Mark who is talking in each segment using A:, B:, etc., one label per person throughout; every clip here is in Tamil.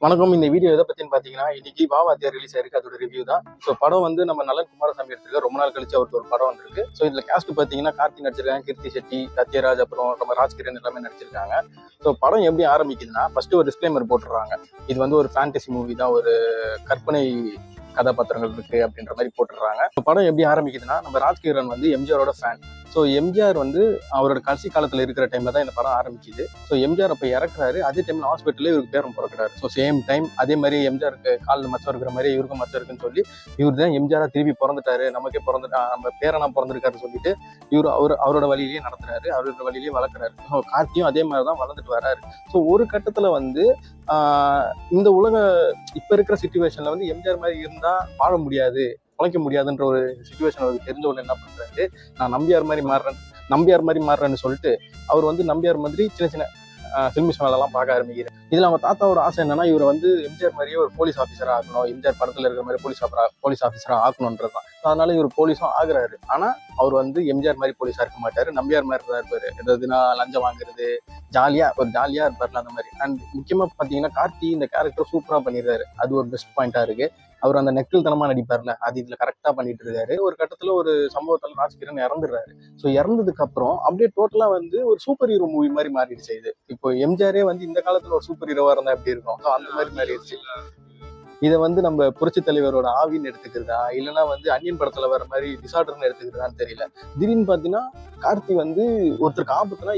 A: வணக்கம். இந்த வீடியோ எதை பத்தின்னு பாத்தீங்கன்னா, இன்னைக்கு வாத்தியார் ரிலீஸ் ஆயிருக்கு. அதோட ரிவ்யூ தான். ஸோ படம் வந்து நம்ம நலன் குமாரசாமி எடுத்திருக்க ரொம்ப நாள் கழிச்சு அவருக்கு ஒரு படம் வந்திருக்கு. ஸோ இதுல கேஸ்ட் பாத்தீங்கன்னா கார்த்தி நடிச்சிருக்காங்க, கீர்த்தி செட்டி, சத்யராஜ், அப்புறம் நம்ம ராஜ்கிரண் எல்லாமே நடிச்சிருக்காங்க. ஸோ படம் எப்படி ஆரம்பிக்குதுன்னா, ஃபர்ஸ்ட் ஒரு டிஸ்க்ளைமர் போட்டுடுறாங்க. இது வந்து ஒரு ஃபேண்டசி மூவி தான், ஒரு கற்பனை கதாபாத்திரங்கள் இருக்கு அப்படின்ற மாதிரி போட்டுடுறாங்க. படம் எப்படி ஆரம்பிக்குதுன்னா, நம்ம ராஜ்கிரண் வந்து எம்ஜிஆரோட ஃபேன். ஸோ எம்ஜிஆர் வந்து அவரோட கடைசி காலத்தில் இருக்கிற டைம்ல தான் இந்த படம் ஆரம்பிக்குது. ஸோ எம்ஜிஆர் அப்போ இறக்குறாரு. அதே டைம்ல ஹாஸ்பிட்டலே இவருக்கு பேரும் பிறக்கிறாரு. ஸோ சேம் டைம் அதே மாதிரி எம்ஜிஆருக்கு காலில் மச்சம் இருக்கிற மாதிரி இவருக்கும் மச்சம் இருக்குன்னு சொல்லி இவர் தான் எம்ஜிஆரா திருப்பி பிறந்துட்டாரு, நமக்கே நம்ம பேரனா பிறந்திருக்காரு சொல்லிட்டு இவர் அவரோட வழியிலேயே நடத்துறாரு, அவரோட வழியிலேயே வளர்க்குறாரு. ஸோ கார்த்தியும் அதே மாதிரி தான் வளர்ந்துட்டு வராரு. ஸோ ஒரு கட்டத்துல வந்து இந்த உலக இப்ப இருக்கிற சிச்சுவேஷன்ல வந்து எம்ஜிஆர் மாதிரி இருந்தா வாழ முடியாது, உழைக்க முடியாதுன்ற ஒரு சிச்சுவேஷன் அவருக்கு தெரிஞ்ச உடனே என்ன பண்றாரு, நான் நம்பியார் மாதிரி மாறுறேன்னு சொல்லிட்டு அவர் வந்து நம்பியார் மாதிரி சின்ன சின்ன சில்மிஷ் வேலைலாம் பார்க்க ஆரம்பிக்கிறார். இதுல அவங்க தாத்தாவோட ஆசை என்னன்னா, இவர் வந்து எம்ஜிஆர் மாதிரியே ஒரு போலீஸ் ஆஃபீஸரா ஆகணும், எம்ஜிஆர் படத்துல இருக்கிற மாதிரி போலீஸ் ஆஃபீஸரா ஆகணும்ன்றதுதான். அதனால இவர் போலீஸும் ஆகுறாரு. ஆனா அவர் வந்து எம்ஜிஆர் மாதிரி போலீஸா இருக்க மாட்டாரு, நம்பியார் மாதிரி தான் இருப்பாரு. எதாவதுன்னா லஞ்சம் வாங்குறது, ஜாலியா இருப்பார்ல அந்த மாதிரி. அண்ட் முக்கியமா பாத்தீங்கன்னா கார்த்தி இந்த கேரக்டர் சூப்பரா பண்ணிடுறாரு. அது ஒரு பெஸ்ட் பாயிண்டா இருக்கு. அவர் அந்த நெக்கில் தனமா நடிப்பார்ல, அது இதுல கரெக்டா பண்ணிட்டு இருக்காரு. ஒரு கட்டத்துல ஒரு சம்பவத்தால ராஜ்கிரண் இறந்துடுறாரு. ஸோ இறந்ததுக்கு அப்புறம் அப்படியே டோட்டலா வந்து ஒரு சூப்பர் ஹீரோ மூவி மாதிரி மாறிடுச்சு இது. இப்போ எம்ஜிஆரே வந்து இந்த காலத்துல ஒரு சூப்பர் ஹீரோவா இருந்தா எப்படி இருக்கும், அந்த மாதிரி மாறிடுச்சு. இதை வந்து நம்ம புரட்சி தலைவரோட ஆவின்னு எடுத்துக்கிறதா, இல்லைன்னா வந்து அன்னியன் படத்துல வர மாதிரி டிசார்டர்னு எடுத்துக்கிறதான்னு தெரியல. திடீர்னு பாத்தீங்கன்னா கார்த்தி வந்து ஒருத்தருக்கு ஆபத்துனா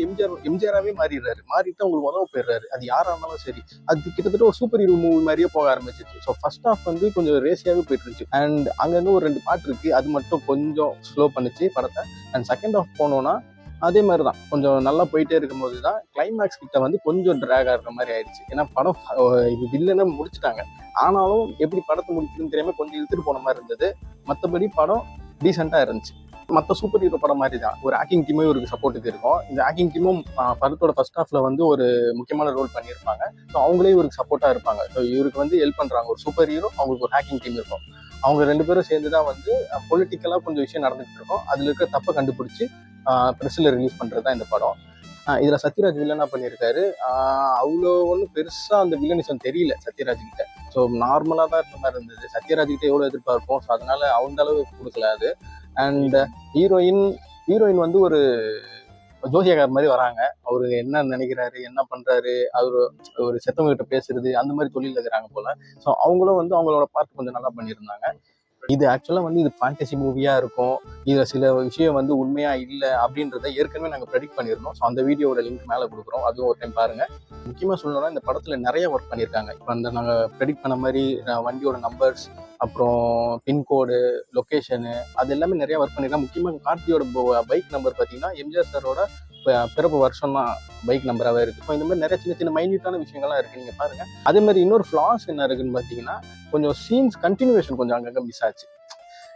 A: எம்ஜிஆராவே மாறிடுறாரு. மாறிட்டு அவங்களுக்கு உதவ போயிடுறாரு. அது யாரா இருந்தாலும் சரி. அது கிட்டத்தட்ட ஒரு சூப்பர் ஹீரோ மூவி மாதிரியே போக ஆரம்பிச்சிச்சு. ஸோ ஃபர்ஸ்ட் ஹாஃப் வந்து கொஞ்சம் ரேசியாவே போயிட்டு இருந்துச்சு. அண்ட் அங்கங்க ஒரு 2 பாட்டு இருக்கு, அது மட்டும் கொஞ்சம் ஸ்லோ பண்ணுச்சு படத்தை. அண்ட் செகண்ட் ஹாஃப் போனோம்னா அதே மாதிரி தான் கொஞ்சம் நல்லா போயிட்டே இருக்கும்போது தான் கிளைமேக்ஸ் கிட்ட வந்து கொஞ்சம் ட்ராக் ஆகிற மாதிரி ஆயிடுச்சு. ஏன்னா படம் இது வில்லனை முடிச்சுட்டாங்க, ஆனாலும் எப்படி படத்தை முடிக்கிறதுன்னு தெரியாம கொஞ்சம் இழுத்துட்டு போன மாதிரி இருந்தது. மற்றபடி படம் டீசெண்டா இருந்துச்சு. மற்ற சூப்பர் ஹீரோ படம் மாதிரி தான் ஒரு ஆக்டிங் டீமே இவருக்கு சப்போர்ட்டுக்கு இருக்கும். இந்த ஆக்டிங் டீமும் படத்தோட ஃபர்ஸ்ட் ஹாஃப்ல வந்து ஒரு முக்கியமான ரோல் பண்ணியிருப்பாங்க. ஸோ அவங்களே இவருக்கு சப்போர்ட்டா இருப்பாங்க. ஸோ இவருக்கு வந்து ஹெல்ப் பண்றாங்க. ஒரு சூப்பர் ஹீரோ, அவங்களுக்கு ஒரு ஹேக்கிங் டீம் இருக்கும். அவங்க 2 பேரும் சேர்ந்து தான் வந்து பொலிட்டிக்கலா கொஞ்சம் விஷயம் நடந்துகிட்டு இருக்கும். அதுல இருக்க தப்பை கண்டுபிடிச்சு ப்ரெஸ்ல ரிலீஸ் பண்றது தான் இந்த படம். இதுல சத்யராஜ் வில்லனா பண்ணியிருக்காரு. அவ்வளோ ஒன்றும் பெருசா அந்த வில்லனிசம் தெரியல சத்யராஜ் கிட்ட. ஸோ நார்மலா தான் இருந்த மாதிரி இருந்தது. சத்யராஜ் கிட்ட எவ்வளவு எதிர்பார்ப்போம், ஸோ அதனால அந்த அளவு கொடுக்கல அது. அண்ட் ஹீரோயின் வந்து ஒரு ஜோசியக்கார் மாதிரி வராங்க. அவரு என்ன நினைக்கிறாரு, என்ன பண்றாரு, அவரு ஒரு செத்தவங்க கிட்ட பேசுறது அந்த மாதிரி தொழில் இருக்கிறாங்க போல. ஸோ அவங்களும் வந்து அவங்களோட பார்ட் கொஞ்சம் நல்லா பண்ணியிருந்தாங்க. இது ஆக்சுவலா வந்து இது ஃபேண்டசி மூவியா இருக்கும், இதுல சில விஷயம் வந்து உண்மையா இல்லை அப்படின்றத ஏற்கனவே நாங்கள் ப்ரெடிக்ட் பண்ணியிருந்தோம். ஸோ அந்த வீடியோட லிங்க் மேலே கொடுக்குறோம், அதுவும் ஒரு டைம் பாருங்க. முக்கியமாக சொல்லணும்னா இந்த படத்துல நிறைய ஒர்க் பண்ணியிருக்காங்க. இப்போ அந்த நாங்கள் ப்ரெடிக்ட் பண்ண மாதிரி வண்டியோட நம்பர்ஸ், அப்புறம் பின்கோடு, லொக்கேஷனு, அது எல்லாமே நிறைய ஒர்க் பண்ணியிருக்காங்க. முக்கியமாக கார்த்தியோட பைக் நம்பர் பார்த்தீங்கன்னா எம்ஜிஆர் சாரோட பிறப்பு வருஷம் தான் பைக் நம்பராகவே இருக்கு. ஸோ இந்த மாதிரி நிறைய சின்ன சின்ன மைன்யூட்டான விஷயங்கள்லாம் இருக்கு, நீங்க பாருங்க. அதே மாதிரி இன்னொரு ஃபிளாஸ் என்ன இருக்குன்னு பார்த்தீங்கன்னா, கொஞ்சம் சீன்ஸ் கண்டினியூவேஷன் கொஞ்சம் அங்கங்கே மிஸ் ஆச்சு.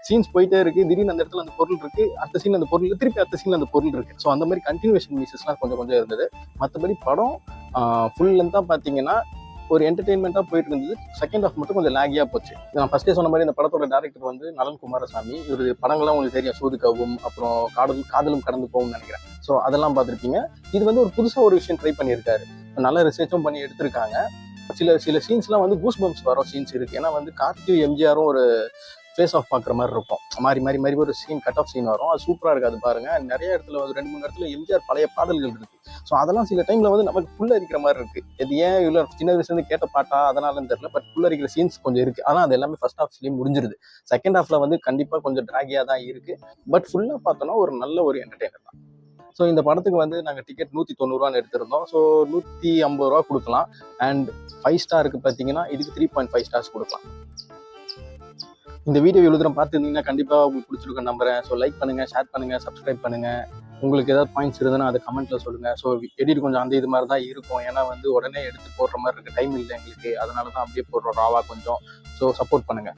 A: சீன்ஸ் போயிட்டே இருக்கு, திடீர்னு அந்த இடத்துல அந்த பொருள் இருக்கு, அடுத்த சீன் அந்த பொருள், திருப்பி அடுத்த சீன் அந்த பொருள் இருக்கு. ஸோ அந்த மாதிரி கண்டினியூவேஷன் மிஸ்ஸஸ்லாம் கொஞ்சம் இருந்தது. மற்றபடி படம் ஃபுல் லென்த்தாக பார்த்தீங்கன்னா ஒரு என்டர்டெயின்மெண்ட்டாக போயிட்டு இருந்தது. செகண்ட் ஹாஃப் மட்டும் கொஞ்சம் லாகியாக போச்சு. நான் ஃபர்ஸ்டே சொன்ன மாதிரி இந்த படத்தோட டேரக்டர் வந்து நலன் குமாரசாமி. இவர் படங்கள்லாம் உங்களுக்கு தெரியும், சூதுகவும் அப்புறம் காதலும் கடந்து போகும்னு நினைக்கிறேன். ஸோ அதெல்லாம் பார்த்துருப்பீங்க. இது வந்து ஒரு புதுசாக ஒரு விஷயம் ட்ரை பண்ணியிருக்காரு. நல்ல ரிசர்ச்சும் பண்ணி எடுத்திருக்காங்க. சில சீன்ஸ்லாம் வந்து கூஸ் பம்ப்ஸ் வர சீன்ஸ் இருக்கு. ஏன்னா வந்து கார்த்தியும் எம்ஜிஆரும் ஒரு ஃபேஸ் ஆஃப் பார்க்குற மாதிரி இருக்கும். மாறி ஒரு சீன், கட் ஆஃப் சீன் வரும். அது சூப்பராக இருக்குது, அது பாருங்க. நிறைய இடத்துல வந்து 2-3 இடத்துல எம்ஜிஆர் பழைய பாடல்கள் இருக்கு. ஸோ அதெல்லாம் சில டைம்ல வந்து நமக்கு புள்ள அரிக்கிற மாதிரி இருக்கு. இது ஏன் இவ்வளோ சின்ன வயசுலேருந்து கேட்ட பாட்டா அதனாலன்னு தெரியல, பட் புள்ள அரிக்கிற சீன்ஸ் கொஞ்சம் இருக்கு. ஆனால் அது எல்லாமே ஃபர்ஸ்ட் ஹாஃப்லேயும் முடிஞ்சிருது. செகண்ட் ஹாஃப்ல வந்து கண்டிப்பாக கொஞ்சம் ட்ராகியாக தான் இருக்கு. பட் ஃபுல்லாக பார்த்தோன்னா ஒரு நல்ல ஒரு என்டர்டெய்னர் தான். ஸோ இந்த படத்துக்கு வந்து நாங்கள் டிக்கெட் 190 எடுத்திருந்தோம். ஸோ 150 கொடுக்கலாம். அண்ட் 5 ஸ்டாருக்கு பார்த்தீங்கன்னா இதுக்கு 3.5 ஸ்டார்ஸ் கொடுக்கலாம். இந்த வீடியோ இவ்வளோ தூரம் பார்த்துருந்தீங்கன்னா கண்டிப்பாக உங்களுக்கு பிடிச்சிருக்குன்னு நம்புறேன். ஸோ லைக் பண்ணுங்க, ஷேர் பண்ணுங்க, சப்ஸ்கிரைப் பண்ணுங்க. உங்களுக்கு ஏதாவது பாயிண்ட்ஸ் இருந்ததுன்னா அதை கமெண்ட்ல சொல்லுங்க. ஸோ எடிட் கொஞ்சம் அந்த இது மாதிரி தான் இருக்கும். ஏன்னா வந்து உடனே எடுத்து போடுற மாதிரி இருக்கு, டைம் இல்லை எங்களுக்கு. அதனால தான் அப்படியே போடுறோம் ராவா கொஞ்சம். ஸோ சப்போர்ட் பண்ணுங்க.